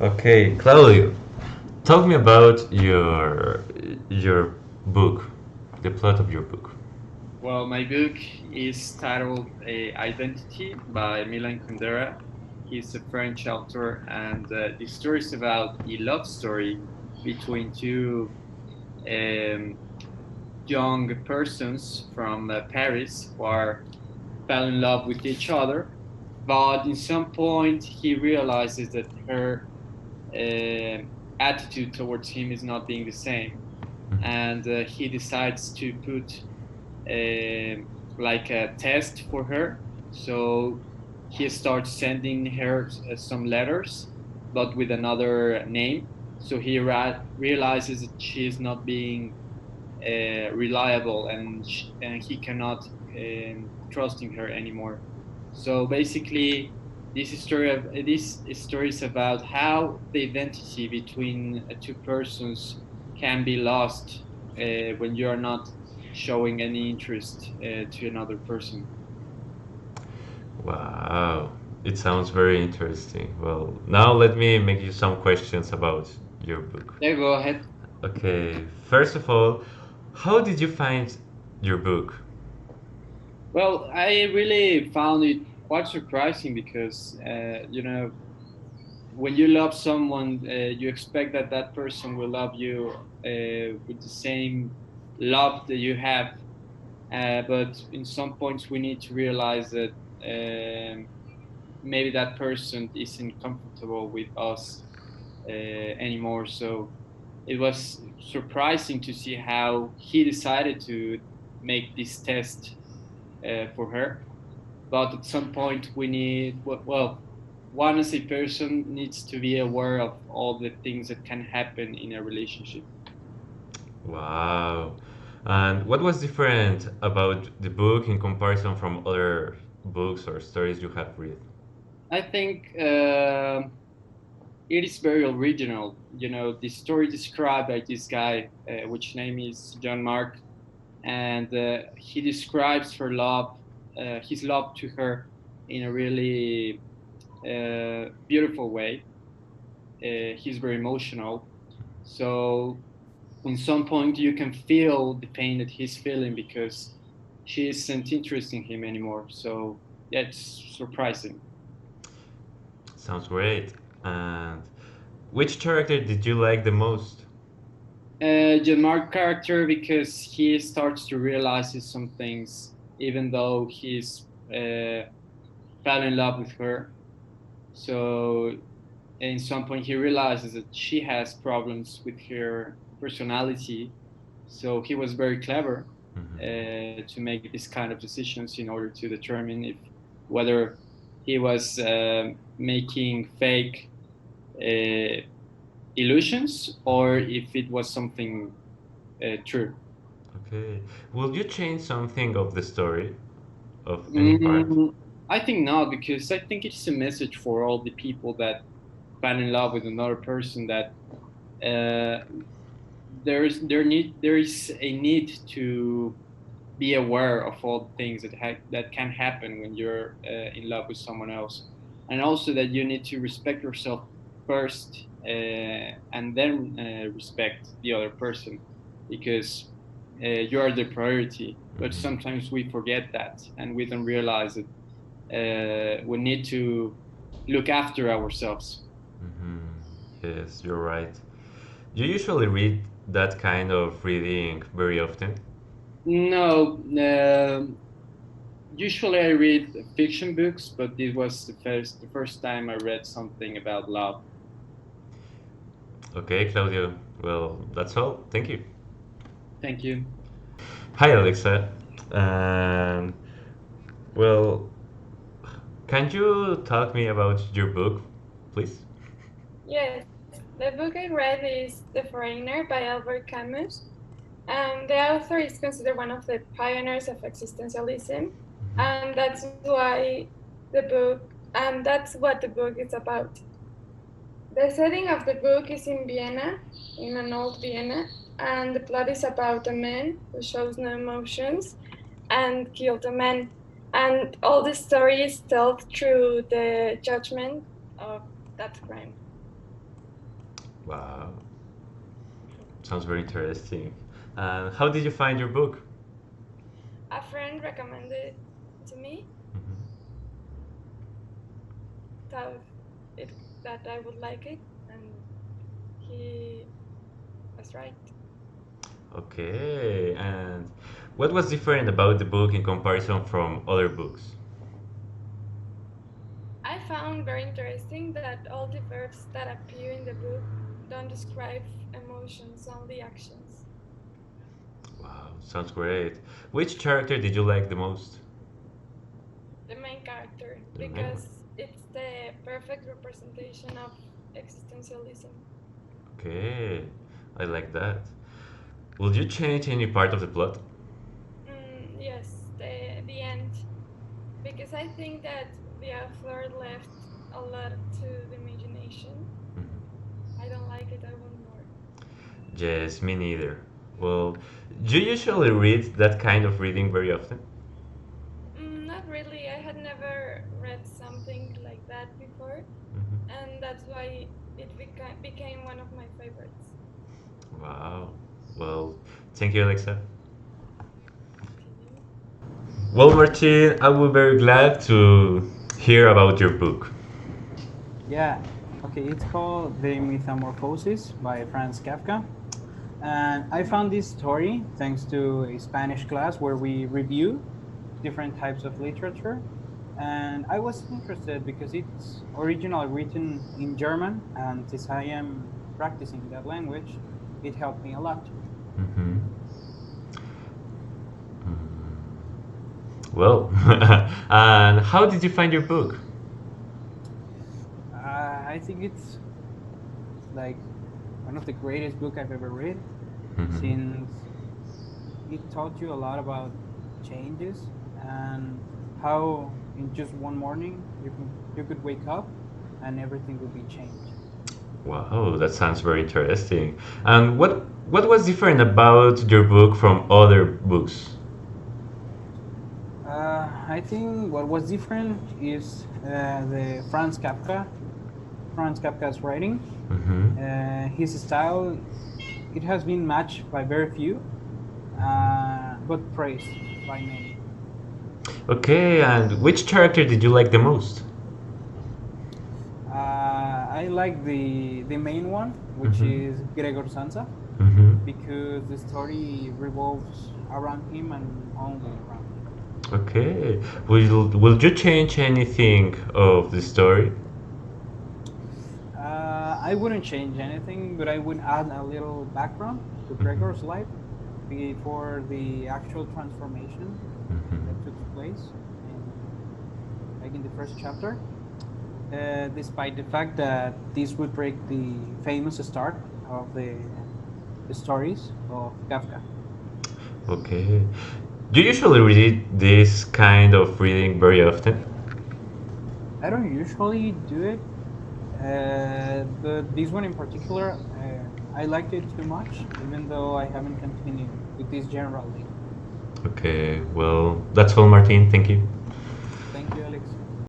Okay, Claudio, talk me about your book, the plot of your book. Well, my book is titled Identity by Milan Kundera. He's a French author, and the story is about a love story between two um, young persons from Paris who are fell in love with each other. But in some point, he realizes that her uh, attitude towards him is not being the same, and he decides to put uh, like a test for her. So he starts sending her some letters, but with another name. So he realizes that she is not being reliable, and he cannot trusting her anymore. So basically, this story is about how the identity between two persons can be lost when you are not showing any interest to another person. Wow, it sounds very interesting. Well, now let me make you some questions about your book. Yeah, go ahead. Okay, first of all, how did you find your book? Well, I really found it quite surprising because when you love someone, you expect that that person will love you with the same love that you have. But in some points, we need to realize that maybe that person isn't comfortable with us anymore. So it was surprising to see how he decided to make this test for her. But at some point, we need, well, one as a person needs to be aware of all the things that can happen in a relationship. Wow. And what was different about the book in comparison from other books or stories you have read? I think it is very original. You know, the story described by this guy, which name is John Mark, and he describes her love, his love to her, in a really beautiful way. He's very emotional, so in some point you can feel the pain that he's feeling because she isn't interested in him anymore. So that's surprising. Sounds great. And which character did you like the most? John Mark character because he starts to realize some things, even though he's fell in love with her. So in some point he realizes that she has problems with her personality. So he was very clever to make these kind of decisions in order to determine if whether he was making fake uh, illusions or if it was something true. Okay. Will you change something of the story of any part? Mm, I think not, because I think it's a message for all the people that fell in love with another person that uh, there is a need to be aware of all the things that can happen when you're in love with someone else, and also that you need to respect yourself first, and then respect the other person, because you are the priority. But sometimes we forget that, and we don't realize that we need to look after ourselves. Hmm. Yes, you're right. You usually read that kind of reading very often. No, usually I read fiction books, but this was the first time I read something about love. Okay, Claudio. Well, that's all. Thank you. Thank you. Hi, Alexa. Um, well, can you talk me about your book, please? Yes, the book I read is The Foreigner by Albert Camus. The author is considered one of the pioneers of existentialism, and that's what the book is about. The setting of the book is in Vienna, in an old Vienna, and the plot is about a man who shows no emotions and killed a man. And all the story is told through the judgment of that crime. Wow, sounds very interesting. And how did you find your book? A friend recommended it to me, Mhm. thought it that I would like it, and he was right. Okay, and what was different about the book in comparison from other books? I found very interesting that all the verbs that appear in the book don't describe emotions, only actions. Wow, sounds great. Which character did you like the most? The main character, The main one. because it's the perfect representation of existentialism. Okay, I like that. Will you change any part of the plot? Yes, the end, because I think that the author left a lot to the imagination. Mhm. I don't like it. I want more. Yes, me neither. Well, do you usually read that kind of reading very often? Not really. I had never read something like that before, Mhm. and that's why it became one of my favorites. Wow. Well, thank you, Alexa. To you. Well, Martin, I will be very glad to hear about your book. Yeah, okay, it's called The Metamorphosis by Franz Kafka. And I found this story thanks to a Spanish class where we review different types of literature. And I was interested because it's originally written in German, and since I am practicing that language, it helped me a lot. Hmm. Well, and how did you find your book? I think it's like one of the greatest book I've ever read, Hmm. since it taught you a lot about changes and how in just one morning you could wake up and everything would be changed. Wow, that sounds very interesting. And what was different about your book from other books? I think what was different is the Franz Kafka's writing. Hmm. His style, it has been matched by very few, but praised by many. Okay, and which character did you like the most? I like the main one, which Hmm. is Gregor Samsa, Hmm. because the story revolves around him and only around him. Okay. Will you change anything of the story? I wouldn't change anything, but I would add a little background to Mhm. Gregor's life before the actual transformation that took Mhm. place in, like in the first chapter. Despite the fact that this would break the famous start of the stories of Kafka. Okay. Do you usually read this kind of reading very often? I don't usually do it, but this one in particular, I liked it too much, even though I haven't continued with this genre lately. Okay, well, that's all, Martin. Thank you.